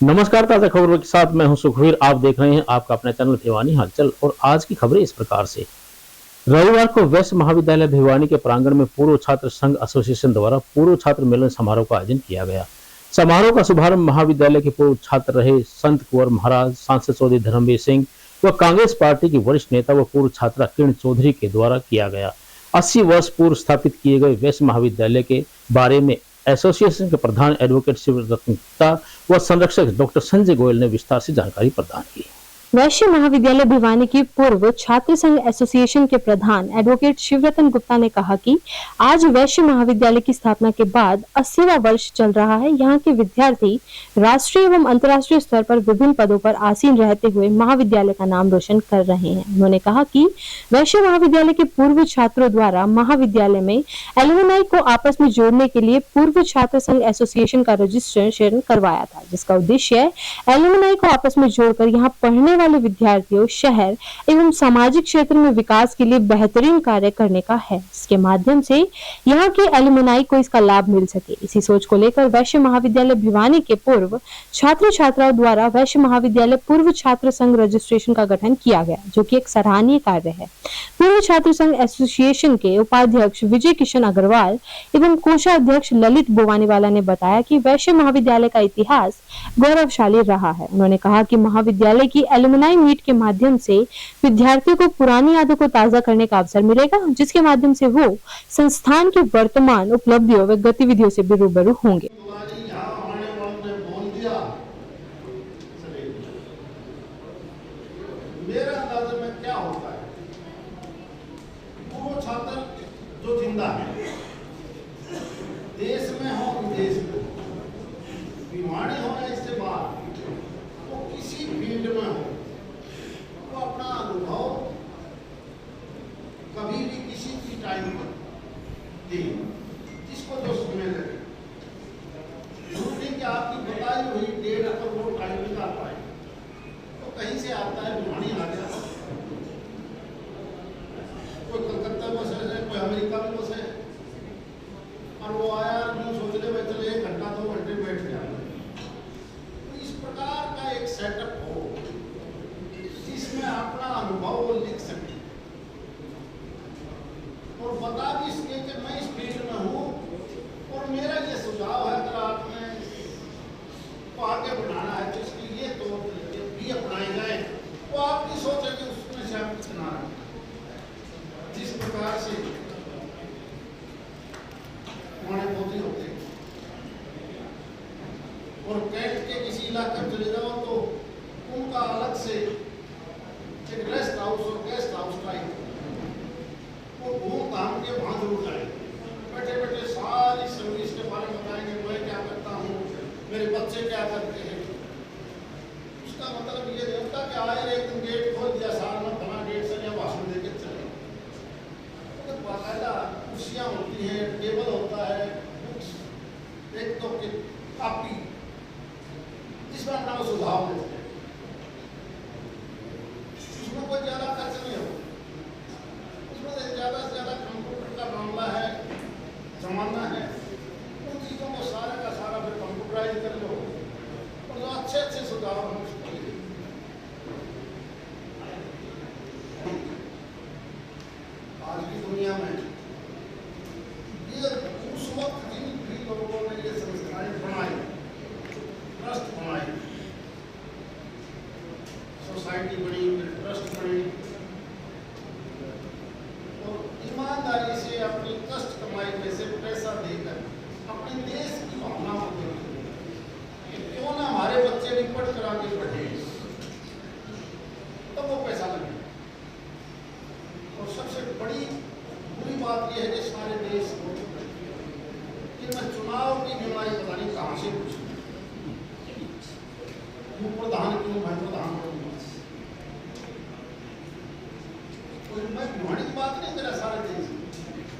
नमस्कार। ताज़ा खबरों के साथ मैं हूं सुखवीर। आप देख रहे हैं आपका अपना चैनल भिवानी हलचल और आज की खबरें इस प्रकार से। रविवार को वैश्य महाविद्यालय भिवानी के प्रांगण में पूर्व छात्र संघ एसोसिएशन द्वारा पूर्व छात्र मिलन समारोह का आयोजन किया गया। समारोह का शुभारंभ महाविद्यालय के पूर्व छात्र रहे संत कुंवर महाराज, सांसद चौधरी धर्मवीर सिंह व कांग्रेस पार्टी के वरिष्ठ नेता व पूर्व छात्रा किरण चौधरी के द्वारा किया गया। 80 वर्ष पूर्व स्थापित किए गए वैश्य महाविद्यालय के बारे में एसोसिएशन के प्रधान एडवोकेट शिवरतन गुप्ता व संरक्षक डॉक्टर संजय गोयल ने विस्तार से जानकारी प्रदान की। वैश्य महाविद्यालय भिवानी की पूर्व छात्र संघ एसोसिएशन के प्रधान एडवोकेट शिवरतन गुप्ता ने कहा कि आज वैश्य महाविद्यालय की स्थापना के बाद 80वां वर्ष चल रहा है। यहाँ के विद्यार्थी राष्ट्रीय एवं अंतर्राष्ट्रीय स्तर पर विभिन्न पदों पर आसीन रहते हुए महाविद्यालय का नाम रोशन कर रहे हैं। उन्होंने कहा कि वैश्य महाविद्यालय के पूर्व छात्रों द्वारा महाविद्यालय में एलुमनाई को आपस में जोड़ने के लिए पूर्व छात्र संघ एसोसिएशन का रजिस्ट्रेशन करवाया था, जिसका उद्देश्य एलुमनाई को आपस में जोड़कर यहाँ पढ़ने वाले विद्यार्थियों, शहर एवं सामाजिक क्षेत्र में विकास के लिए बेहतरीन कार्य करने का है, जिसके माध्यम से यहाँ के एलुमनाई को इसका लाभ मिल सके। इसी सोच को लेकर वैश्य महाविद्यालय भिवानी के पूर्व छात्र छात्राओं द्वारा वैश्य महाविद्यालय पूर्व छात्र संघ रजिस्ट्रेशन का गठन किया गया, जो कि एक सराहनीय कार्य है। पूर्व छात्र संघ एसोसिएशन के उपाध्यक्ष विजय किशन अग्रवाल एवं कोषाध्यक्ष ललित बोवानीवाला ने बताया कि वैश्य महाविद्यालय का इतिहास गौरवशाली रहा है। उन्होंने कहा कि महाविद्यालय की एलुमनाई मीट के माध्यम से विद्यार्थियों को पुरानी यादों को ताजा करने का अवसर मिलेगा, जिसके माध्यम से वो संस्थान की वर्तमान उपलब्धियों व गतिविधियों से भी रूबरू होंगे। मेरा अंदाजा में क्या होता है, वो छात्र जो जिंदा है, देश में हो विदेश में, भिवानी हो या इससे बाहर, वो किसी फील्ड में हो, वो अपना अनुभव कभी भी किसी भी टाइम पर दे, जिसको जो सुनने लगे। जरूरी कि आपकी बताई हुई डेट पर वो टाइम निकाल पाए। तो कहीं से आता है, भिवानी आ गया, कोई कलकत्ता बस है, कोई अमेरिका में बस है, और वो आया यूँ सोचने में चले 1 घंटा 2 घंटे बैठ गया। तो इस प्रकार का एक सेटअप हो जिसमें अपना अनुभव वो लिख सके और बता भी सके कि मैं इस फील्ड में हूँ और मेरा ये सुझाव है, अगर आपने को आगे बढ़ाना है तो इसके ये तो भी अपनाए जाए। वो आपकी सोच है कि उसमें से आप कितना जिस प्रकार से हमारे पोते होते हैं और कैंट के किसी इलाके में चले जाओ तो उनका अलग से एक रेस्ट हाउस और गेस्ट हाउस टाइप वो घूम घाम के वहां जरूर जाए, बैठे बैठे सारी सर्विस के बारे में बताएंगे, मैं क्या करता हूँ, मेरे बच्चे क्या करते हैं। उसका मतलब ये नहीं होता कि आए एक दिन गेट खोल दिया, साल में बना गेट से या भाषण देके चले। तो बाकायदा कुर्सियाँ होती हैं, टेबल होता है, बुक्स, एक तो कॉपी जिसमें अपना सुझाव देते हैं। उसमें कोई ज़्यादा खर्च नहीं हो, उसमें ज़्यादा से ज़्यादा कंप्यूटर का मामला है, जमाना है, उन चीज़ों को सारा का सारा फिर कंप्यूटराइज कर लो और जो अच्छे अच्छे सुझाव हम उसको ले। आज की दुनिया में ये उस वक्त जिन भी लोगों ने ये संस्थाएं बनाई, ट्रस्ट बनाई, सोसाइटी बनी, ट्रस्ट बनी और ईमानदारी से अपनी कष्ट कमाई में से पैसा देकर अपने देश की भावना को देखते, क्यों ना हमारे बच्चे भी पढ़ कर आगे बढ़े, तब वो पैसा लगे। और सबसे बड़ी बुरी बात यह है कि सारे देश कि मैं चुनाव की बीमारी पता नहीं कहाँ से पूछूं, प्रधान क्यों, मैं प्रधान करूँगा। मैं भिवानी की बात नहीं कर रहा, सारे देश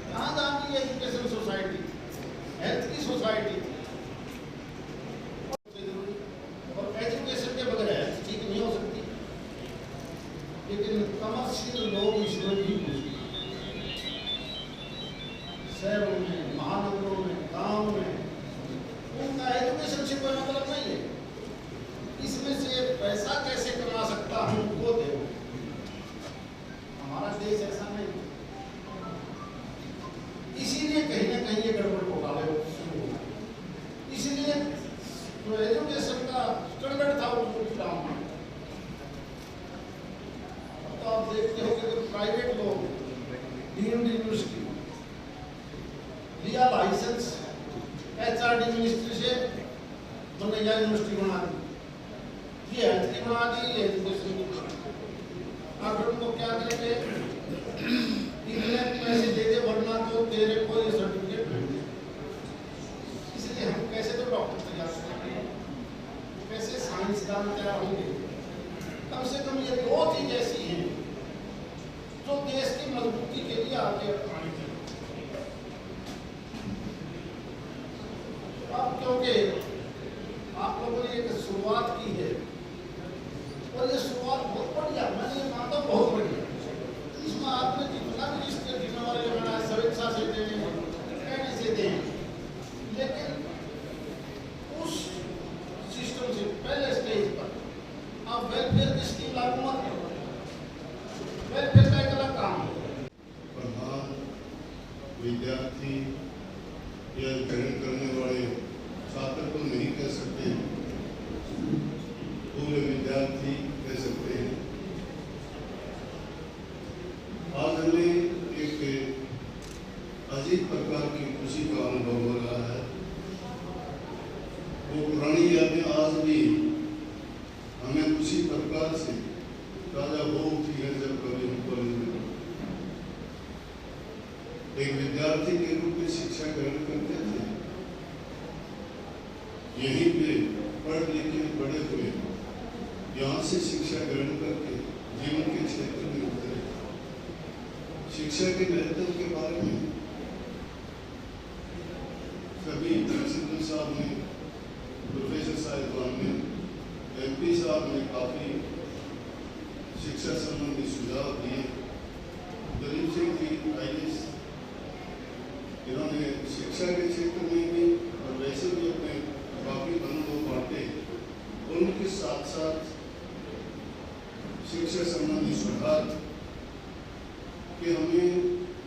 कहाँ जहाँ की एजुकेशन सोसाइटी, हेल्थ की सोसाइटी और एजुकेशन के बगैर हेल्थ ठीक नहीं हो सकती। लेकिन कमर्शियल लोग इसमें भी शहरों में, महानगरों में, गाँव में, उनका एजुकेशन से कोई मतलब नहीं है। डीम्ड यूनिवर्सिटी, लिया लाइसेंस HRD मिनिस्ट्री से, बनैया यूनिवर्सिटी बना दी, ये हेल्थ की बना दी, ये एजुकेशन की बना दी। अब उनको क्या करेंगे, इतने पैसे दे दे वरना तो तेरे को ये सर्टिफिकेट नहीं दे। इसलिए हम कैसे तो डॉक्टर तैयार करेंगे, कैसे साइंसदान तैयार होंगे। कम से कम ये दो चीज ऐसी हैं जो देश की मजबूती के लिए आगे आनी चाहिए। अब क्योंकि आप लोगों ने एक शुरुआत की है और ये शुरुआत बहुत बढ़िया, मैंने ये मानता हूँ बहुत बढ़िया। इसमें आपने जितना भी रिश्ते देने वाले बनाया, स्वेच्छा से देने, कहने से दें, लेकिन उस सिस्टम से पहले स्टेज पर आप वेलफेयर की स्कीम लागू मत करो। वेलफेयर का एक अलग काम है। प्रधान, विद्यार्थी या ग्रहण करने वाले छात्र को नहीं कह सकते, पूरे विद्यार्थी कह सकते हैं। आज हमें एक अजीब प्रकार की खुशी का अनुभव हो रहा है। वो पुरानी यादें आज भी हमें उसी प्रकार से ताजा हो उठी है जब कभी हम कॉलेज में एक विद्यार्थी के रूप में शिक्षा ग्रहण करते थे। यहीं पे पढ़ लिख के बड़े हुए, यहाँ से शिक्षा ग्रहण करके जीवन के क्षेत्र में उतरे। शिक्षा के महत्व के बारे में सभी प्रिंसिपल साहब ने, प्रोफेसर साहिबान ने, MP साहब ने काफी शिक्षा संबंधी सुझाव दिए। दलीप सिंह जी IAS, इन्होंने शिक्षा के क्षेत्र में भी और वैसे भी अपने काफी अनुभव बांटे। उनके साथ साथ शिक्षा संबंधी सुधार कि हमें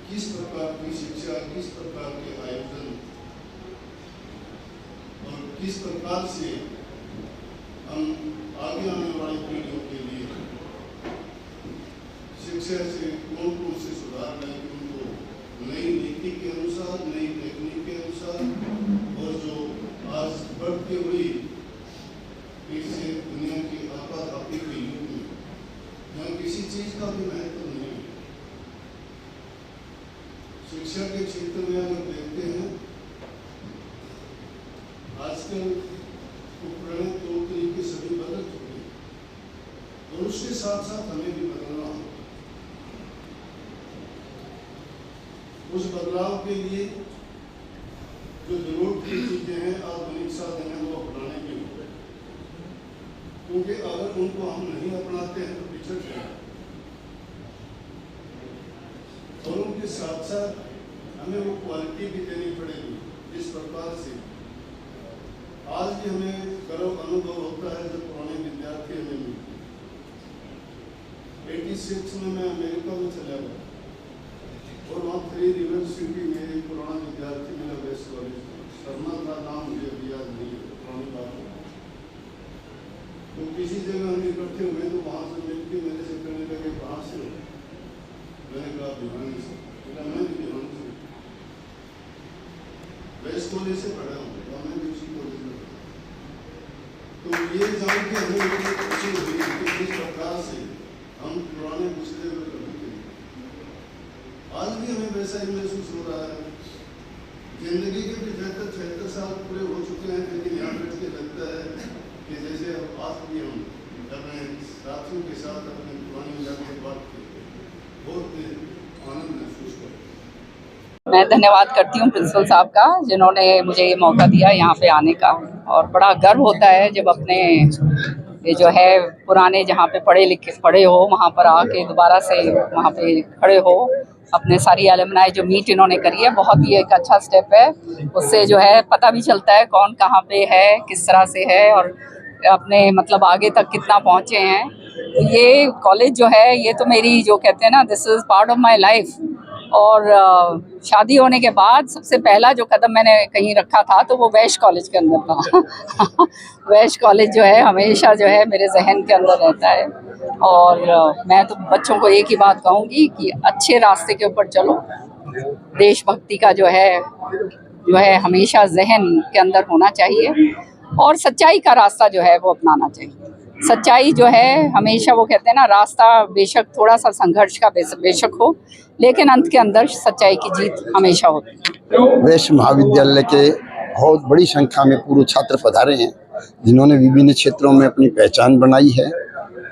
किस प्रकार की शिक्षा, किस प्रकार के आयोजन और किस प्रकार से हम आगे आने वाली पीढ़ियों के लिए शिक्षा से कौन से सुधार लाए, उनको नई नीति के अनुसार, नई टेक्निक के अनुसार, और जो आज बढ़ती हुई इससे दुनिया की आपाधापी के युग में यहाँ किसी चीज का भी महत्व नहीं है। शिक्षा के क्षेत्र में अगर देखते हैं, आजकल उपकरण तौर तरीके सभी बदल चुके हैं और उसके साथ साथ हमें भी बदलना होगा। उस बदलाव के लिए जो जरूरत की चीजें हैं, आधुनिक साधन हैं, वो अपनाने की होगा, क्योंकि अगर उनको हम नहीं अपनाते हैं तो पिछड़ जाएंगे। और उनके साथ साथ हमें वो क्वालिटी भी देनी पड़ेगी जिस प्रकार से आज भी हमें गर्व अनुभव होता है जब पुराने विद्यार्थी हमें मिलते। 86 में मैं अमेरिका में चला गया और वहाँ 3 रिवर सिटी में एक पुराना विद्यार्थी मिला, वेस्ट कॉलेज, शर्मा का नाम मुझे अभी याद नहीं है, पुरानी बात है। तो किसी जगह हम इकट्ठे हुए तो वहाँ से मिलकर मेरे से कहने लगे कहाँ से हो? मैंने कहा भिवानी से। मैं भी भिवानी से, वेस्ट कॉलेज से पढ़ा हूँ, मैं भी उसी कॉलेज में। तो ये जान के हमें खुशी हुई कि किस प्रकार से हम पुराने पिछले हुए कभी थे। आज भी हमें वैसा ही महसूस हो रहा है। जिंदगी के 75-76 साल पूरे हो चुके हैं, लेकिन यहाँ बैठ के लगता है कि जैसे आज भी हम अपने साथियों के साथ अपने पुरानी यादें की बात करते हैं, बहुत आनंद महसूस करते हैं। मैं धन्यवाद करती हूँ प्रिंसिपल साहब का, जिन्होंने मुझे ये मौका दिया यहाँ पे आने का। और बड़ा गर्व होता है जब अपने ये जो है पुराने जहाँ पे पढ़े हो वहाँ पर आके दोबारा से वहाँ पे खड़े हो। अपने सारी एलुमनाई जो मीट इन्होंने करी है, बहुत ही एक अच्छा स्टेप है। उससे जो है पता भी चलता है कौन कहाँ पे है, किस तरह से है और अपने मतलब आगे तक कितना पहुँचे हैं। तो ये कॉलेज जो है, ये तो मेरी जो कहते हैं ना, this is part of my life. और शादी होने के बाद सबसे पहला जो कदम मैंने कहीं रखा था तो वो वैश कॉलेज के अंदर था। वैश कॉलेज जो है हमेशा जो है मेरे जहन के अंदर रहता है। और मैं तो बच्चों को एक ही बात कहूँगी कि अच्छे रास्ते के ऊपर चलो। देशभक्ति का जो है हमेशा जहन के अंदर होना चाहिए और सच्चाई का रास्ता जो है वो अपनाना चाहिए। सच्चाई जो है हमेशा, वो कहते हैं ना, रास्ता बेशक थोड़ा सा संघर्ष का बेशक हो, लेकिन अंत के अंदर सच्चाई की जीत हमेशा होती है। वैश्य महाविद्यालय के बहुत बड़ी संख्या में पूर्व छात्र पधारे हैं, जिन्होंने विभिन्न क्षेत्रों में अपनी पहचान बनाई है।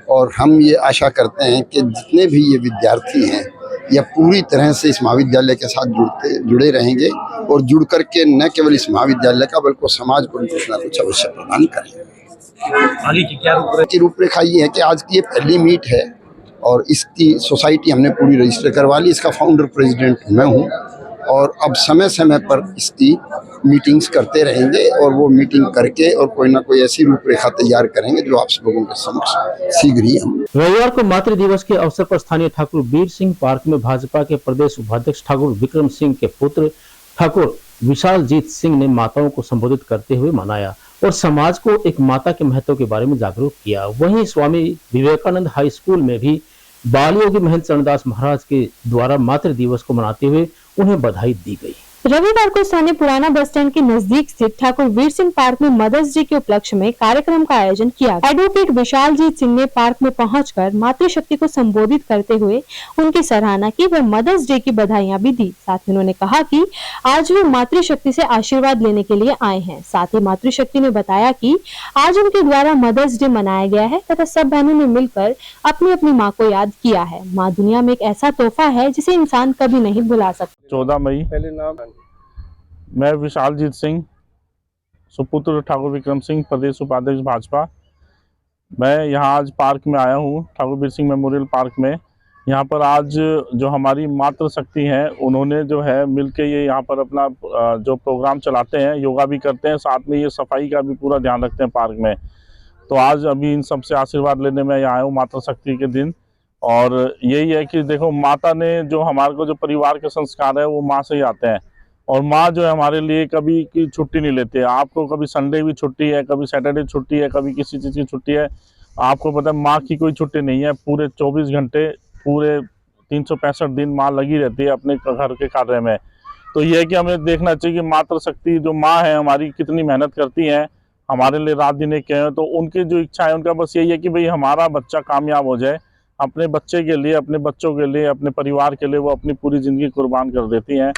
और हम ये आशा करते हैं कि जितने भी ये विद्यार्थी हैं यह पूरी तरह से इस महाविद्यालय के साथ जुड़े रहेंगे और जुड़ करके न केवल इस महाविद्यालय का बल्कि समाज को कुछ न कुछ अवश्य प्रदान करेंगे। आगे की क्या रूपरेखा ये है कि आज की ये पहली मीट है और इसकी सोसाइटी हमने पूरी रजिस्टर करवा ली। इसका फाउंडर प्रेसिडेंट मैं हूँ और अब समय समय पर इसकी मीटिंग्स करते रहेंगे और वो मीटिंग करके और कोई ना कोई ऐसी रूपरेखा तैयार करेंगे जो आप सब लोगों के समक्ष शीघ्र ही हम। रविवार को मातृ दिवस के अवसर पर स्थानीय ठाकुर वीर सिंह पार्क में भाजपा के प्रदेश उपाध्यक्ष ठाकुर विक्रम सिंह के पुत्र ठाकुर विशालजीत सिंह ने माताओं को संबोधित करते हुए मनाया और समाज को एक माता के महत्व के बारे में जागरूक किया। वहीं स्वामी विवेकानंद हाई स्कूल में भी बाल योगी महंत चरणदास महाराज के द्वारा मातृ दिवस को मनाते हुए उन्हें बधाई दी गई। रविवार को स्थानीय पुराना बस स्टैंड के नजदीक स्थित ठाकुर वीर सिंह पार्क में मदर्स डे के उपलक्ष्य में कार्यक्रम का आयोजन किया। एडवोकेट विशालजीत सिंह ने पार्क में पहुंचकर मातृशक्ति को संबोधित करते हुए उनकी सराहना की व मदर्स डे की बधाइयां भी दी। साथ ही उन्होंने कहा कि आज वे मातृशक्ति से आशीर्वाद लेने के लिए आए हैं। साथ ही मातृशक्ति ने बताया कि आज उनके द्वारा मदर्स डे मनाया गया है तथा सब बहनों ने मिलकर अपनी अपनी माँ को याद किया है। माँ दुनिया में एक ऐसा तोहफा है जिसे इंसान कभी नहीं भुला सकता। 14 मई। पहले नाम मैं विशालजीत सिंह, सुपुत्र ठाकुर विक्रम सिंह, प्रदेश उपाध्यक्ष भाजपा। मैं यहाँ आज पार्क में आया हूँ, ठाकुर वीर सिंह मेमोरियल पार्क में। यहाँ पर आज जो हमारी मातृशक्ति हैं उन्होंने जो है मिलके ये यहाँ पर अपना जो प्रोग्राम चलाते हैं, योगा भी करते हैं, साथ में ये सफाई का भी पूरा ध्यान रखते हैं पार्क में। तो आज अभी इन सब से आशीर्वाद लेने में यहाँ आया हूँ मातृशक्ति के दिन। और यही है कि देखो, माता ने जो हमारे को जो परिवार के संस्कार है वो माँ से ही आते हैं और माँ जो है हमारे लिए कभी की छुट्टी नहीं लेती है। आपको कभी संडे भी छुट्टी है, कभी सैटरडे छुट्टी है, कभी किसी चीज़ की छुट्टी है। आपको पता है माँ की कोई छुट्टी नहीं है। पूरे 24 घंटे, पूरे 365 दिन माँ लगी रहती है अपने घर के कार्य में। तो ये है कि हमें देखना चाहिए कि मातृशक्ति जो माँ है हमारी कितनी मेहनत करती हैं हमारे लिए, रात दिन एक है। तो उनकी जो इच्छा है, उनका बस यही है कि भाई हमारा बच्चा कामयाब हो जाए। अपने बच्चे के लिए, अपने बच्चों के लिए, अपने परिवार के लिए वो अपनी पूरी ज़िंदगी कुर्बान कर देती हैं।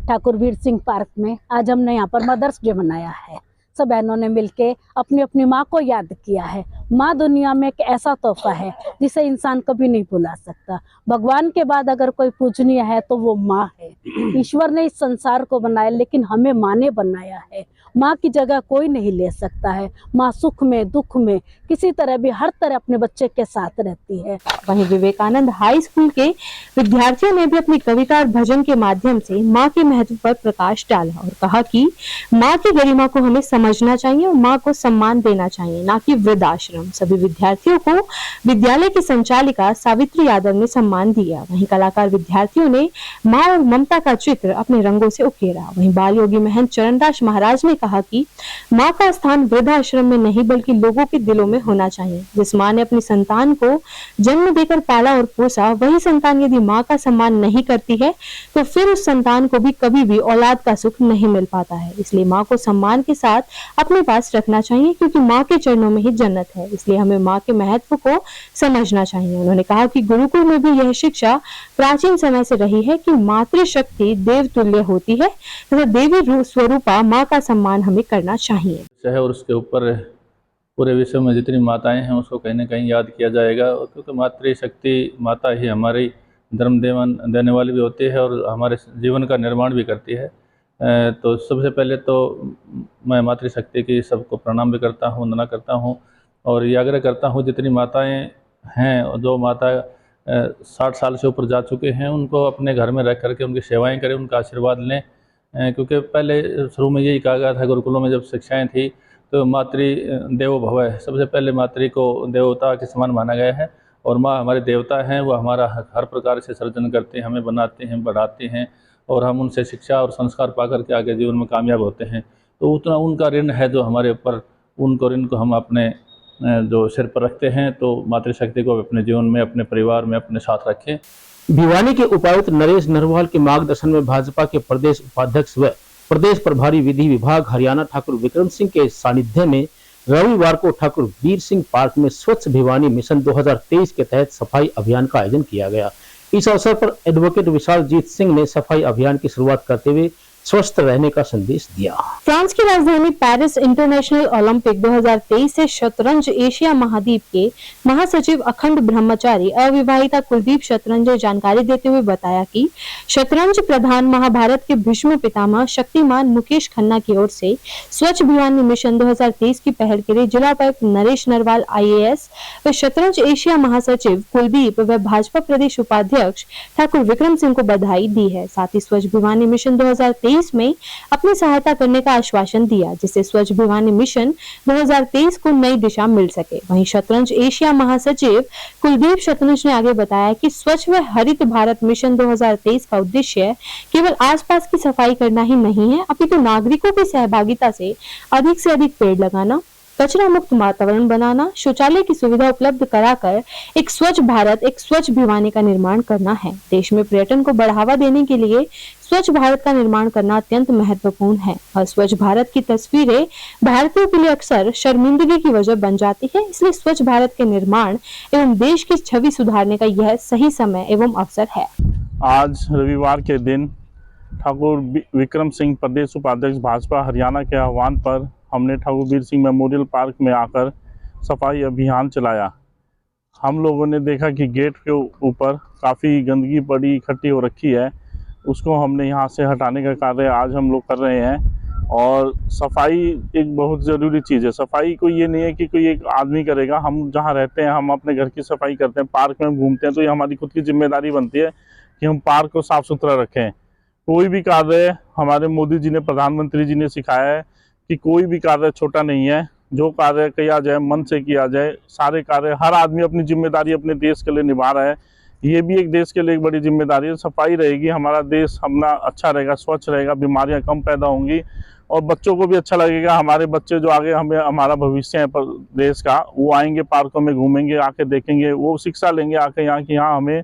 ठाकुर वीर सिंह पार्क में आज हमने यहाँ पर मदर्स डे मनाया है। सब बहनों ने मिलके अपनी अपनी माँ को याद किया है। माँ दुनिया में एक ऐसा तोहफा है जिसे इंसान कभी नहीं भुला सकता। भगवान के बाद अगर कोई पूजनीय है तो वो माँ है। ईश्वर ने इस संसार को बनाया, लेकिन हमें माँ ने बनाया है। माँ की जगह कोई नहीं ले सकता है। माँ सुख में दुख में किसी तरह भी हर तरह अपने बच्चे के साथ रहती है। वहीं विवेकानंद हाई स्कूल के विद्यार्थियों ने भी अपनी कविता और भजन के माध्यम से माँ के महत्व पर प्रकाश डाला और कहा कि माँ की गरिमा को हमें समझना चाहिए और माँ को सम्मान देना चाहिए, ना कि वृद्धाश्रम। सभी विद्यार्थियों को विद्यालय की संचालिका सावित्री यादव ने सम्मान दिया। वहीं कलाकार विद्यार्थियों ने माँ और ममता का चित्र अपने रंगों से उकेरा। वहीं बाल योगी महंत चरणदास महाराज ने कहा कि माँ का स्थान वृद्धाश्रम में नहीं बल्कि लोगों के दिलों में होना चाहिए। जिस माँ ने अपनी संतान को जन्म देकर पाला और पोसा, वही संतान यदि माँ का सम्मान नहीं करती है तो फिर उस संतान को भी कभी भी औलाद का सुख नहीं मिल पाता है। इसलिए माँ को सम्मान के साथ अपने पास रखना चाहिए, क्योंकि माँ के चरणों में ही जन्नत है। इसलिए हमें माँ के महत्व को समझना चाहिए। उन्होंने कहा कि गुरुकुल में भी यह शिक्षा प्राचीन समय से रही है कि मातृशक्ति देवतुल्य होती है तथा देवी स्वरूपा माँ का सम्मान हमें करना चाहिए। और उसके ऊपर पूरे विश्व में जितनी माताएं हैं उसको कहीं ना कहीं याद किया जाएगा, क्योंकि मातृशक्ति माता ही हमारी धर्म देने वाली भी होती है और हमारे जीवन का निर्माण भी करती है। तो सबसे पहले तो मैं मातृशक्ति की सबको प्रणाम भी करता हूँ, वंदना करता हूँ और ये आग्रह करता हूँ जितनी माताएं हैं, जो माता 60 साल से ऊपर जा चुके हैं, उनको अपने घर में रख करके उनकी सेवाएं करें, उनका आशीर्वाद लें। क्योंकि पहले शुरू में यही कहा गया था गुरुकुलों में जब शिक्षाएं थी तो मातृ देवो भव, सबसे पहले मातृ को देवता के समान माना गया है और माँ हमारे देवता हैं। वो हमारा हर प्रकार से सर्जन करते हैं, हमें बनाते हैं, बढ़ाते हैं और हम उनसे शिक्षा और संस्कार पा करके आगे जीवन में कामयाब होते हैं। तो उतना उनका ऋण है जो हमारे ऊपर, उनको ऋण को हम अपने जो सिर पर रखते हैं, तो मातृशक्ति को अपने जीवन में, अपने परिवार में अपने साथ रखें। भिवानी के उपायुक्त नरेश नरवाल के मार्गदर्शन में भाजपा के प्रदेश उपाध्यक्ष व प्रदेश प्रभारी विधि विभाग हरियाणा ठाकुर विक्रम सिंह के सानिध्य में रविवार को ठाकुर वीर सिंह पार्क में स्वच्छ भिवानी मिशन 2023 के तहत सफाई अभियान का आयोजन किया गया। इस अवसर पर एडवोकेट विशाल जीत सिंह ने सफाई अभियान की शुरुआत करते हुए स्वस्थ रहने का संदेश दिया। फ्रांस की राजधानी पेरिस इंटरनेशनल ओलंपिक 2023 से शतरंज एशिया महाद्वीप के महासचिव अखंड ब्रह्मचारी अविवाहिता कुलदीप शतरंज ने जानकारी देते हुए बताया कि शतरंज प्रधान महाभारत के भीष्म पितामह शक्तिमान मुकेश खन्ना की ओर से स्वच्छ भिवानी मिशन 2023 की पहल के लिए जिला उपायुक्त नरेश नरवाल IAS व शतरंज एशिया महासचिव कुलदीप व भाजपा प्रदेश उपाध्यक्ष ठाकुर विक्रम सिंह को बधाई दी है। साथ ही स्वच्छ भिवानी मिशन 2023 में अपनी सहायता करने का आश्वासन दिया, जिससे स्वच्छ भिवानी मिशन 2023 को नई दिशा मिल सके। वहीं शतरंज एशिया महासचिव कुलदीप शतरंज ने आगे बताया कि स्वच्छ व हरित भारत मिशन 2023 का उद्देश्य केवल आसपास की सफाई करना ही नहीं है, अपितु नागरिकों की सहभागिता से अधिक पेड़ लगाना, कचरा मुक्त वातावरण बनाना, शौचालय की सुविधा उपलब्ध कराकर एक स्वच्छ भारत, एक स्वच्छ भिवानी का निर्माण करना है। देश में पर्यटन को बढ़ावा देने के लिए स्वच्छ भारत का निर्माण करना अत्यंत महत्वपूर्ण है और स्वच्छ भारत की तस्वीरें भारतीयों के लिए अक्सर शर्मिंदगी की वजह बन जाती है। इसलिए स्वच्छ भारत के निर्माण एवं देश की छवि सुधारने का यह सही समय एवं अवसर है। आज रविवार के दिन ठाकुर विक्रम सिंह प्रदेश उपाध्यक्ष भाजपा हरियाणा के आह्वान पर हमने ठाकुर वीर सिंह मेमोरियल पार्क में आकर सफाई अभियान चलाया। हम लोगों ने देखा कि गेट के ऊपर काफ़ी गंदगी पड़ी इकट्ठी हो रखी है, उसको हमने यहाँ से हटाने का कार्य आज हम लोग कर रहे हैं। और सफाई एक बहुत ज़रूरी चीज़ है। सफाई कोई ये नहीं है कि कोई एक आदमी करेगा। हम जहाँ रहते हैं, हम अपने घर की सफाई करते हैं, पार्क में घूमते हैं, तो ये हमारी खुद की जिम्मेदारी बनती है कि हम पार्क को साफ़ सुथरा रखें। कोई भी कार्य हमारे मोदी जी ने, प्रधानमंत्री जी ने सिखाया है कि कोई भी कार्य छोटा नहीं है। जो कार्य किया जाए मन से किया जाए, सारे कार्य, हर आदमी अपनी जिम्मेदारी अपने देश के लिए निभा रहा है। ये भी एक देश के लिए एक बड़ी जिम्मेदारी है। सफाई रहेगी, हमारा देश अपना अच्छा रहेगा, स्वच्छ रहेगा, बीमारियां कम पैदा होंगी और बच्चों को भी अच्छा लगेगा। हमारे बच्चे जो आगे, हमें हमारा भविष्य है देश का, वो आएंगे, पार्कों में घूमेंगे, आके देखेंगे, वो शिक्षा लेंगे आके यहाँ की। यहाँ हमें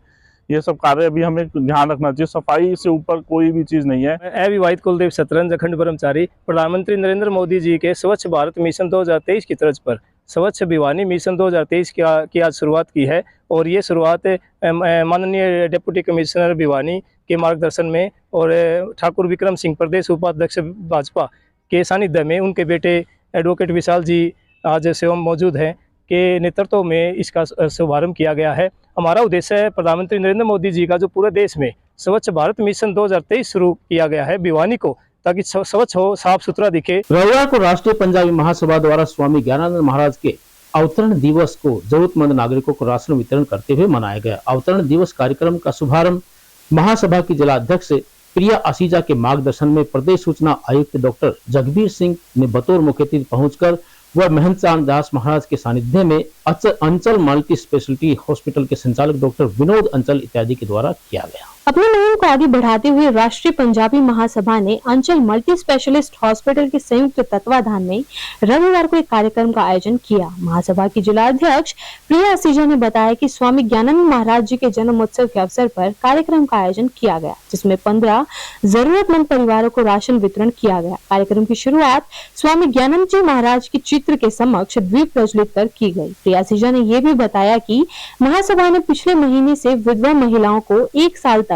ये सब कार्य भी हमें ध्यान रखना चाहिए। सफाई से ऊपर कोई भी चीज़ नहीं है। अविवाहित कुलदीप शतरंज अखंड ब्रह्मचारी प्रधानमंत्री नरेंद्र मोदी जी के स्वच्छ भारत मिशन 2023 की तर्ज पर स्वच्छ भिवानी मिशन 2023 की आज शुरुआत की है। और ये शुरुआत माननीय डिप्टी कमिश्नर भिवानी के मार्गदर्शन में और ठाकुर विक्रम सिंह प्रदेश उपाध्यक्ष भाजपा के सानिध्य में, उनके बेटे एडवोकेट विशाल जी आज स्वयं मौजूद हैं, के नेतृत्व में इसका शुभारंभ किया गया है। हमारा उद्देश्य है प्रधानमंत्री नरेंद्र मोदी जी का जो पूरे देश में स्वच्छ भारत मिशन 2023 शुरू किया गया है भिवानी को, ताकि स्वच्छ हो, साफ सुथरा दिखे। रविवार को राष्ट्रीय पंजाबी महासभा द्वारा स्वामी ज्ञानानंद महाराज के अवतरण दिवस को जरूरतमंद नागरिकों को राशन वितरण करते हुए मनाया गया। अवतरण दिवस कार्यक्रम का शुभारंभ महासभा की जिलाध्यक्ष प्रिया आसीजा के मार्गदर्शन में प्रदेश सूचना आयुक्त डॉक्टर जगबीर सिंह ने बतौर मुख्य अतिथि पहुंचकर वह महंत चांद दास महाराज के सानिध्य में अंचल मल्टी स्पेशलिटी हॉस्पिटल के संचालक डॉक्टर विनोद अंचल इत्यादि के द्वारा किया गया। अपनी मुहिम को आगे बढ़ाते हुए राष्ट्रीय पंजाबी महासभा ने अंचल मल्टी स्पेशलिस्ट हॉस्पिटल के संयुक्त तत्वाधान में रविवार को एक कार्यक्रम का आयोजन किया। महासभा की जिला अध्यक्ष प्रिया आसीजा ने बताया कि स्वामी ज्ञानानंद महाराज जी के जन्मोत्सव के अवसर पर कार्यक्रम का आयोजन किया गया, जिसमें 15 जरूरतमंद परिवारों को राशन वितरण किया गया। कार्यक्रम की शुरुआत स्वामी ज्ञानानंद जी महाराज के चित्र के समक्ष दीप प्रज्वलित कर की गई। प्रिया आसीजा ने यह भी बताया कि महासभा ने पिछले महीने से विधवा महिलाओं को 1 साल तक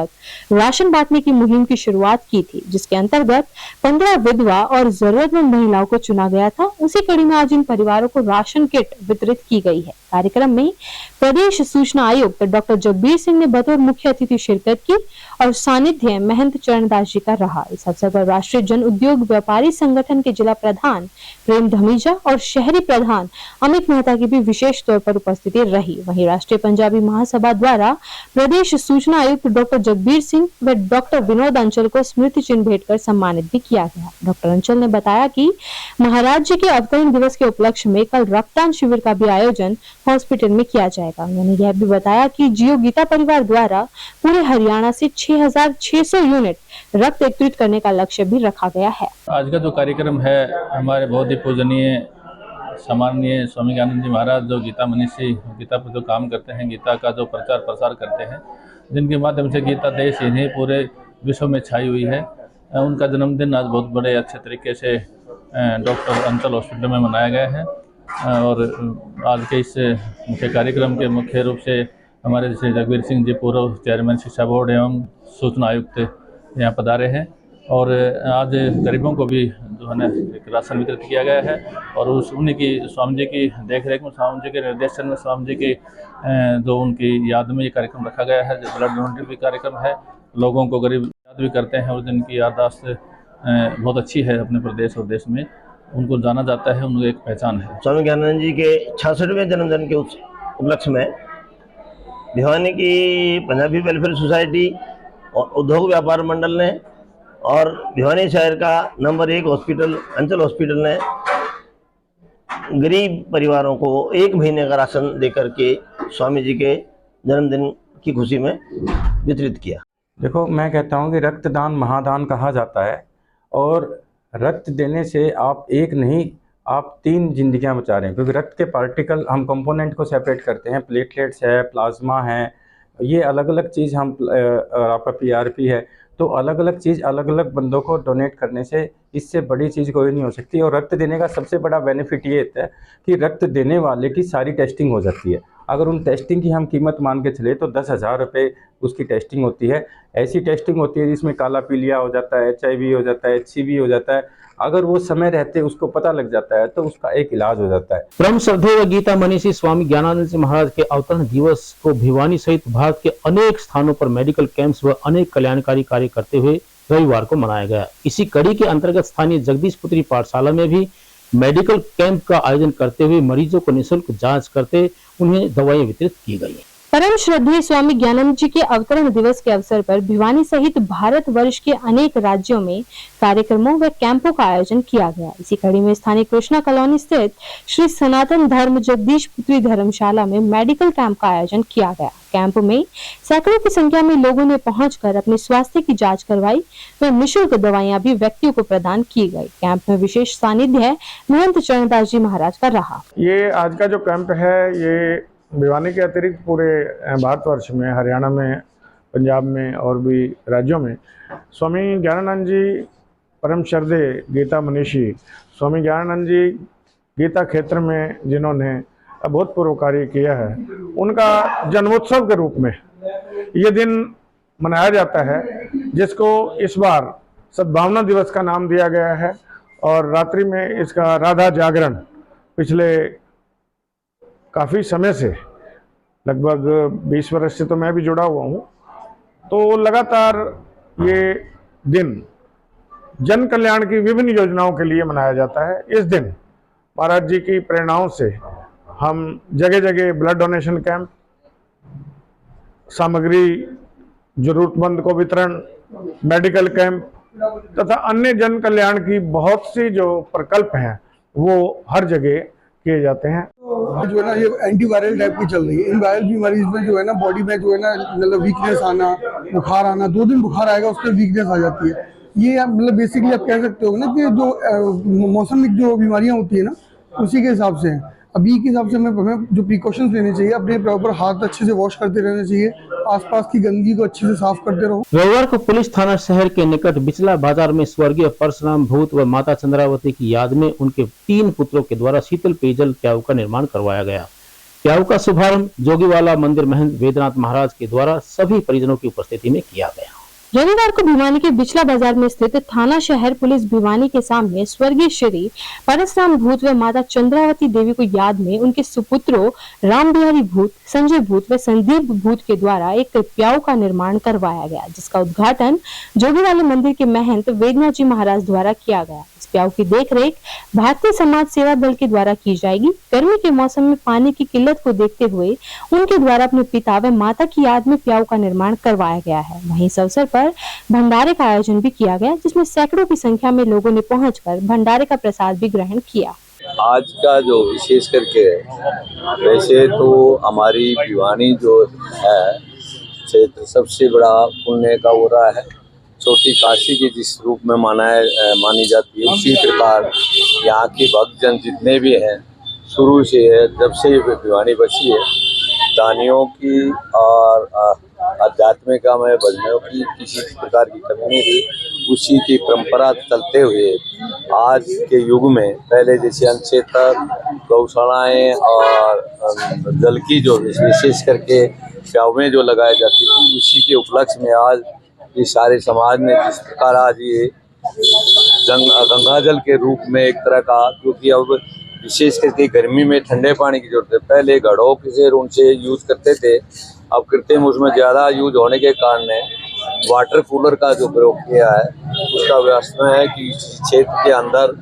राशन बांटने की मुहिम की शुरुआत की थी, जिसके अंतर्गत 15 विधवा और जरूरतमंद महिलाओं को चुना गया था। उसी कड़ी में आज इन परिवारों को राशन किट वितरित की गई है। कार्यक्रम में प्रदेश सूचना आयुक्त डॉक्टर जगबीर सिंह ने बतौर मुख्य अतिथि शिरकत की और सानिध्य महंत चरणदास जी का रहा। इस अवसर पर राष्ट्रीय जन उद्योग व्यापारी संगठन के जिला प्रधान प्रेम धमीजा और शहरी प्रधान अमित मेहता की भी विशेष तौर पर उपस्थिति रही। वहीं राष्ट्रीय पंजाबी महासभा द्वारा प्रदेश सूचना आयुक्त डॉक्टर जगबीर सिंह व डॉक्टर विनोद अंचल को स्मृति चिन्ह भेंट कर सम्मानित भी किया गया। डॉक्टर अंचल ने बताया कि महाराज जी के अवतरण दिवस के उपलक्ष्य में कल रक्तदान शिविर का भी आयोजन हॉस्पिटल में किया जाएगा। उन्होंने यह भी बताया कि जियो गीता परिवार द्वारा पूरे हरियाणा से 6600 यूनिट रक्त एकत्रित करने का लक्ष्य भी रखा गया है। आज का जो कार्यक्रम है, हमारे बहुत ही पूजनीय सम्माननीय स्वामी ज्ञानानंद जी महाराज जो गीता मनीषी, गीता पर जो काम करते हैं, गीता का जो प्रचार प्रसार करते हैं, जिनके माध्यम से गीता देश इन्हें पूरे विश्व में छाई हुई है, उनका जन्मदिन आज बहुत बड़े अच्छे तरीके से डॉक्टर अंचल हॉस्पिटल में मनाया गया है। और आज के इस मुख्य कार्यक्रम के मुख्य रूप से हमारे श्री जगबीर सिंह जी, पूर्व चेयरमैन शिक्षा बोर्ड एवं सूचना आयुक्त यहाँ पधारे हैं। और आज गरीबों को भी जो है ना एक राशन वितरित किया गया है। और उन्हीं की स्वामी जी की देखरेख में, स्वामी जी के निर्देशन में, स्वामी जी की जो उनकी याद में ये कार्यक्रम रखा गया है, जो ब्लड डोनेशन भी कार्यक्रम है। लोगों को गरीब याद भी करते हैं और जिनकी याददाश्त बहुत अच्छी है अपने प्रदेश और देश में, उनको जाना जाता है, उनको एक पहचान है। स्वामी ज्ञानानंद जी के 66वें जन्मदिन के उपलक्ष्य में भिवानी की पंजाबी वेलफेयर सोसाइटी और उद्योग व्यापार मंडल ने और भिवानी शहर का नंबर 1 हॉस्पिटल अंचल हॉस्पिटल ने गरीब परिवारों को 1 महीने का राशन देकर के स्वामी जी के जन्मदिन की खुशी में वितरित किया। देखो, मैं कहता हूँ कि रक्तदान महादान कहा जाता है और रक्त देने से आप एक नहीं, आप 3 जिंदगियां बचा रहे हैं। क्योंकि रक्त के पार्टिकल हम कंपोनेंट को सेपरेट करते हैं, प्लेटलेट्स है, प्लाज्मा है, ये अलग अलग चीज़ हम, आपका PRP है, तो अलग अलग चीज़ अलग अलग बंदों को डोनेट करने से इससे बड़ी चीज़ कोई नहीं हो सकती। और रक्त देने का सबसे बड़ा बेनिफिट ये होता है कि रक्त देने वाले की सारी टेस्टिंग हो जाती है। अगर उन टेस्टिंग की हम कीमत मान के चले तो 10,000 रुपये उसकी टेस्टिंग होती है। ऐसी टेस्टिंग होती है जिसमें काला पीलिया हो जाता है, HIV हो जाता है, HCV हो जाता है। अगर वो समय रहते उसको पता लग जाता है तो उसका एक इलाज हो जाता है। परम श्रद्धेय गीता मनीषी स्वामी ज्ञानानंद जी महाराज के अवतरण दिवस को भिवानी सहित भारत के अनेक स्थानों पर मेडिकल कैंप्स व अनेक कल्याणकारी कार्य करते हुए रविवार को मनाया गया। इसी कड़ी के अंतर्गत स्थानीय जगदीश पुत्री पाठशाला में भी मेडिकल कैंप का आयोजन करते हुए मरीजों को निःशुल्क जांच करते उन्हें दवाएं वितरित की गई। परम श्रद्धेय स्वामी ज्ञानानंद जी के अवतरण दिवस के अवसर पर भिवानी सहित भारत वर्ष के अनेक राज्यों में कार्यक्रमों व कैंपों का आयोजन किया गया। इसी कड़ी में स्थानीय कृष्णा कॉलोनी स्थित श्री सनातन धर्म जगदीश पुत्री धर्मशाला में मेडिकल कैंप का आयोजन किया गया। कैंप में सैकड़ों की संख्या में लोगों ने पहुंचकर अपने स्वास्थ्य की जांच करवाई व निःशुल्क दवाइयां भी व्यक्तियों को प्रदान की गई। कैंप में विशेष सानिध्य महंत चरणदास जी महाराज का रहा। ये आज का जो कैंप है, ये भिवानी के अतिरिक्त पूरे भारतवर्ष में, हरियाणा में, पंजाब में और भी राज्यों में स्वामी ज्ञानानंद जी परम श्रद्धेय गीता मनीषी स्वामी ज्ञानानंद जी गीता क्षेत्र में जिन्होंने अभूतपूर्व कार्य किया है, उनका जन्मोत्सव के रूप में ये दिन मनाया जाता है, जिसको इस बार सद्भावना दिवस का नाम दिया गया है। और रात्रि में इसका राधा जागरण पिछले काफ़ी समय से, लगभग 20 वर्ष से तो मैं भी जुड़ा हुआ हूँ, तो लगातार ये दिन जन कल्याण की विभिन्न योजनाओं के लिए मनाया जाता है। इस दिन महाराज जी की प्रेरणाओं से हम जगह जगह ब्लड डोनेशन कैंप, सामग्री जरूरतमंद को वितरण, मेडिकल कैंप तथा अन्य जन कल्याण की बहुत सी जो प्रकल्प हैं वो हर जगह किए जाते हैं। जो है ना, ये एंटीवायरल टाइप की चल रही है। इन वायरल बीमारी में जो है ना, बॉडी में जो है ना, मतलब वीकनेस आना, बुखार आना, 2 दिन बुखार आएगा उसके वीकनेस आ जाती है। ये मतलब बेसिकली आप कह सकते हो ना कि जो मौसमिक जो बीमारियां होती है ना, उसी के हिसाब से है। अभी के हिसाब से हमें जो प्रिकॉशंस लेने चाहिए, अपने प्रॉपर हाथ अच्छे से वॉश करते रहने चाहिए, आसपास की गंदगी को अच्छे से साफ करते रहो। रविवार को पुलिस थाना शहर के निकट बिचला बाजार में स्वर्गीय परशुराम भूत व माता चंद्रावती की याद में उनके 3 पुत्रों के द्वारा शीतल पेयजल प्याऊ का निर्माण करवाया गया। प्याऊ का शुभारंभ जोगीवाला मंदिर महंत वेदनाथ महाराज के द्वारा सभी परिजनों की उपस्थिति में किया गया। रविवार को भिवानी के बिचला बाजार में स्थित थाना शहर पुलिस भिवानी के सामने स्वर्गीय श्री परशुराम भूत व माता चंद्रावती देवी को याद में उनके सुपुत्रों राम बिहारी भूत, संजय भूत व संदीप भूत के द्वारा एक प्याऊ का निर्माण करवाया गया, जिसका उद्घाटन जोगीवाला मंदिर के महंत वेदनाथ जी महाराज द्वारा किया गया। इस प्याऊ की देखरेख भारतीय समाज सेवा दल के द्वारा की जाएगी। गर्मी के मौसम में पानी की किल्लत को देखते हुए उनके द्वारा अपने पिता व माता की याद में प्याऊ का निर्माण करवाया गया है। वहीं इस अवसर पर भंडारे का आयोजन भी किया गया, जिसमें सैकड़ों की संख्या में लोगों ने पहुंचकर भंडारे का प्रसाद भी ग्रहण किया। आज का जो विशेष करके वैसे तो हमारी भिवानी जो है क्षेत्र सबसे बड़ा पुण्य का हो रहा है। छोटी काशी के जिस रूप में मानी जाती है, उसी प्रकार यहाँ के भक्तजन जितने भी हैं शुरू से है, जब से ये भिवानी बसी है, दानियों की और आध्यात्मिका में भजनों की किसी प्रकार की कमी नहीं थी। उसी की परंपरा चलते हुए आज के युग में पहले जैसे अनक्षेत्र, गौशालाएँ और जल की जो विशेष करके प्याउएँ जो लगाई जाती थी, उसी के उपलक्ष्य में आज ये सारे समाज ने जिस प्रकार आज ये गंगा जल के रूप में एक तरह का, क्योंकि अब विशेष करके गर्मी में ठंडे पानी की जरूरत है। पहले घड़ों से उनसे यूज करते थे, अब कृत्रिम उसमें ज़्यादा यूज होने के कारण वाटर कूलर का जो प्रयोग किया है, उसका व्यवस्था है कि इस क्षेत्र के अंदर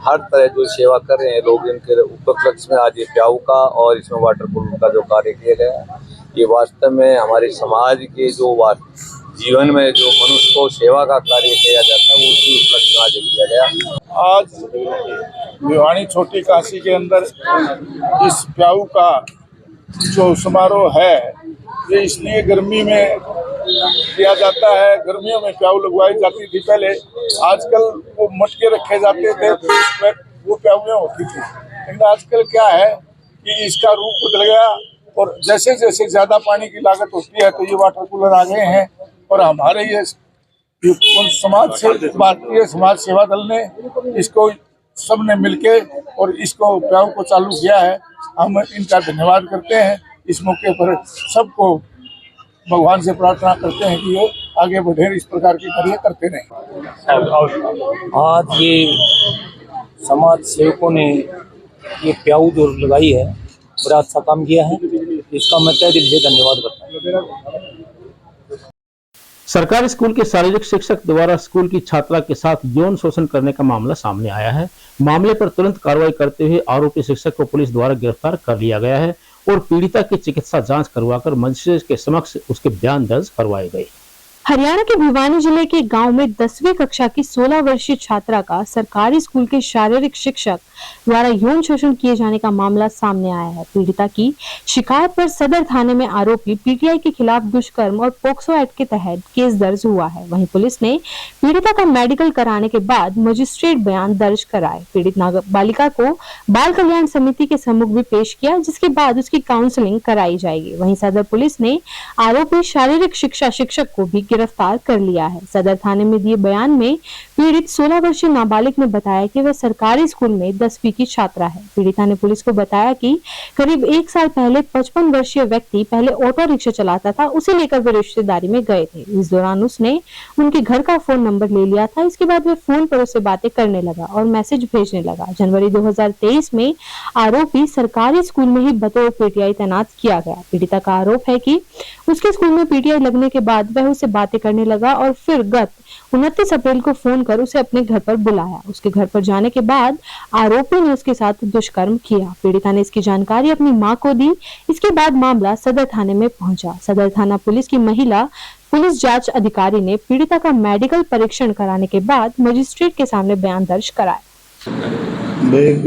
हर तरह जो सेवा कर रहे हैं लोग, इनके उपलक्ष्य में आज ये प्याऊ का और इसमें वाटर कूलर का जो कार्य किया गया है, ये वास्तव में हमारे समाज के जो जीवन में जो मनुष्य को सेवा का कार्य किया जाता है, वो उसी उपलक्ष्य में आज किया गया। आज भिवानी छोटी काशी के अंदर इस प्याऊ का जो समारोह है, ये इसलिए गर्मी में किया जाता है। गर्मियों में प्याऊ लगवाई जाती थी पहले, आजकल वो मटके रखे जाते थे तो उसमें वो प्याऊएं होती थी। लेकिन आजकल क्या है कि इसका रूप बदल गया और जैसे जैसे ज़्यादा पानी की लागत होती है तो ये वाटर कूलर आ गए हैं। और हमारे ये समाज से भारतीय समाज सेवा दल ने इसको सब ने मिलके और इसको प्याऊ को चालू किया है। हम इनका धन्यवाद करते हैं। इस मौके पर सबको भगवान से प्रार्थना करते हैं कि ये आगे बढ़े, इस प्रकार के कार्य करते रहें। आज ये समाज सेवकों ने ये प्याऊ जो लगाई है, बड़ा अच्छा काम किया है, इसका मैं तहे दिल से धन्यवाद करता हूँ। सरकारी स्कूल के शारीरिक शिक्षक द्वारा स्कूल की छात्रा के साथ यौन शोषण करने का मामला सामने आया है। मामले पर तुरंत कार्रवाई करते हुए आरोपी शिक्षक को पुलिस द्वारा गिरफ्तार कर लिया गया है और पीड़िता की चिकित्सा जांच करवाकर मजिस्ट्रेट के समक्ष उसके बयान दर्ज करवाए गए। हरियाणा के भिवानी जिले के गांव में 10वीं कक्षा की 16 वर्षीय छात्रा का सरकारी स्कूल के शारीरिक शिक्षक द्वारा यौन शोषण किए जाने का मामला सामने आया है। पीड़िता की शिकायत पर सदर थाने में आरोपी पीटीआई के खिलाफ दुष्कर्म और पोक्सो एक्ट के तहत केस दर्ज हुआ है। वहीं पुलिस ने पीड़िता का मेडिकल कराने के बाद मजिस्ट्रेट बयान दर्ज कराए। पीड़ित बालिका को बाल कल्याण समिति के सम्मुख भी पेश किया, जिसके बाद उसकी काउंसलिंग कराई जाएगी। वहीं सदर पुलिस ने आरोपी शारीरिक शिक्षा शिक्षक को भी गिरफ्तार कर लिया है। सदर थाने में दिए बयान में पीड़ित 16 वर्षीय नाबालिग ने बताया कि वह सरकारी स्कूल में 10वीं की छात्रा है। पीड़िता ने पुलिस को बताया कि करीब 1 साल पहले 55 वर्षीय व्यक्ति पहले ऑटो रिक्शा चलाता था, उसे लेकर वे रिश्तेदारी में गए थे। इस दौरान उसने उनके घर का फोन नंबर ले लिया था। इसके बाद वह फोन पर उससे बातें करने लगा और मैसेज भेजने लगा। जनवरी 2023 में आरोपी सरकारी स्कूल में ही बतौर पीटीआई तैनात किया गया। पीड़िता का आरोप है कि उसके स्कूल में पीटीआई लगने के बाद वह उससे बातें करने लगा और फिर गत 29 अप्रैल को फोन कर उसे अपने घर पर बुलाया। उसके घर पर जाने के बाद आरोपी ने उसके साथ दुष्कर्म किया। पीड़िता ने इसकी जानकारी अपनी मां को दी। इसके बाद मामला सदर थाने में पहुंचा। सदर थाना पुलिस की महिला पुलिस जांच अधिकारी ने पीड़िता का मेडिकल परीक्षण कराने के बाद मजिस्ट्रेट के सामने बयान दर्ज कराया। एक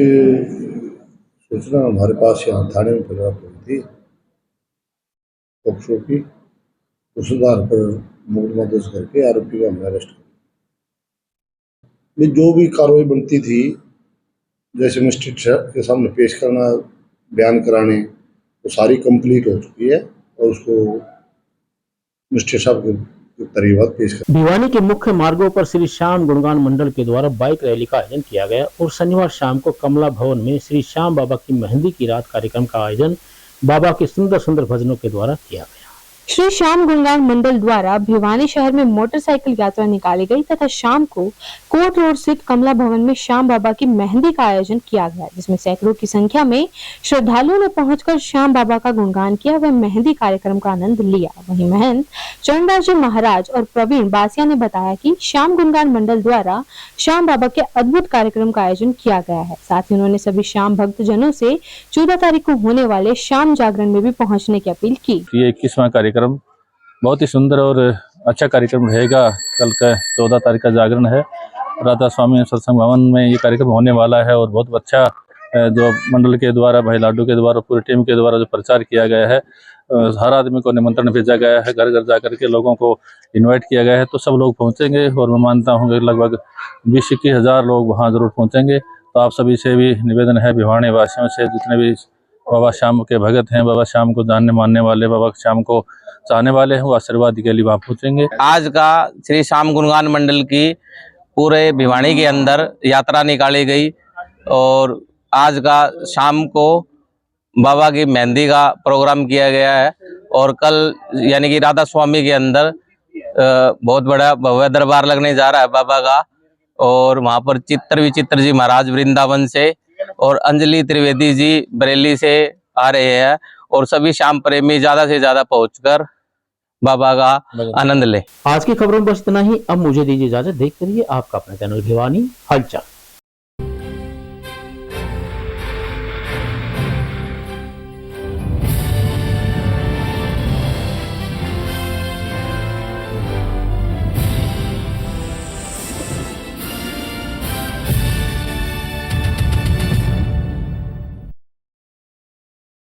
सूचना हमारे पास यहाँ थाने में प्राप्त हुई थी पोक्सो की, उस आधार पर मुकदमा दर्ज करके आरोपी का हमने अरेस्ट किया। जो भी कार्रवाई बनती थी, जैसे मजिस्ट्रेट के सामने पेश करना, बयान कराने, तो सारी कंप्लीट हो चुकी है और उसको मजिस्ट्रेट साहब के तरीक़ात पेश कर। भिवानी के मुख्य मार्गों पर श्री श्याम गुणगान मंडल के द्वारा बाइक रैली का आयोजन किया गया और शनिवार शाम को कमला भवन में श्री श्याम बाबा की मेहंदी की रात कार्यक्रम का आयोजन बाबा के सुंदर सुंदर भजनों के द्वारा किया गया। श्री श्याम गुणगान मंडल द्वारा भिवानी शहर में मोटरसाइकिल यात्रा निकाली गई तथा शाम को कोर्ट रोड स्थित कमला भवन में श्याम बाबा की मेहंदी का आयोजन किया गया, जिसमें सैकड़ों की संख्या में श्रद्धालुओं ने पहुंचकर श्याम बाबा का गुणगान किया व मेहंदी कार्यक्रम का आनंद लिया। वहीं महंत चरणदास जी महाराज और प्रवीण बासिया ने बताया कि श्याम गुणगान मंडल द्वारा श्याम बाबा के अद्भुत कार्यक्रम का आयोजन किया गया है। साथ ही उन्होंने सभी श्याम भक्त जनों से 14 तारीख को होने वाले श्याम जागरण में भी पहुँचने की अपील की। 21वां कार्यक्रम बहुत ही सुंदर और अच्छा कार्यक्रम रहेगा। कल का 14 तारीख का जागरण है, राधा स्वामी सत्संग भवन में ये कार्यक्रम होने वाला है और बहुत अच्छा जो मंडल के द्वारा, भाई लाडू के द्वारा, पूरी टीम के द्वारा जो प्रचार किया गया है, हर आदमी को निमंत्रण भेजा गया है, घर घर जाकर के लोगों को इनवाइट किया गया है, तो सब लोग पहुंचेंगे और मैं मानता हूँ कि लगभग 20-21 हज़ार लोग वहाँ जरूर पहुंचेंगे तो आप सभी से भी निवेदन है, भिवानी वासियों से, जितने भी बाबा श्याम के भगत हैं, बाबा श्याम को जानने मानने वाले, बाबा श्याम को चाहने वाले हैं, वो आशीर्वाद के लिए वहाँ पहुँचेंगे। आज का श्री श्याम गुणगान मंडल की पूरे भिवानी के अंदर यात्रा निकाली गई और आज का शाम को बाबा की मेहंदी का प्रोग्राम किया गया है और कल यानी कि राधा स्वामी के अंदर बहुत बड़ा भव्य दरबार लगने जा रहा है बाबा का, और वहाँ पर चित्र विचित्र जी महाराज वृंदावन से और अंजलि त्रिवेदी जी बरेली से आ रहे हैं और सभी श्याम प्रेमी ज्यादा से ज्यादा पहुंचकर बाबा का आनंद ले। आज की खबरों में बस इतना ही। अब मुझे दीजिए इजाजत। देखते रहिए आपका अपना चैनल भिवानी हलचल।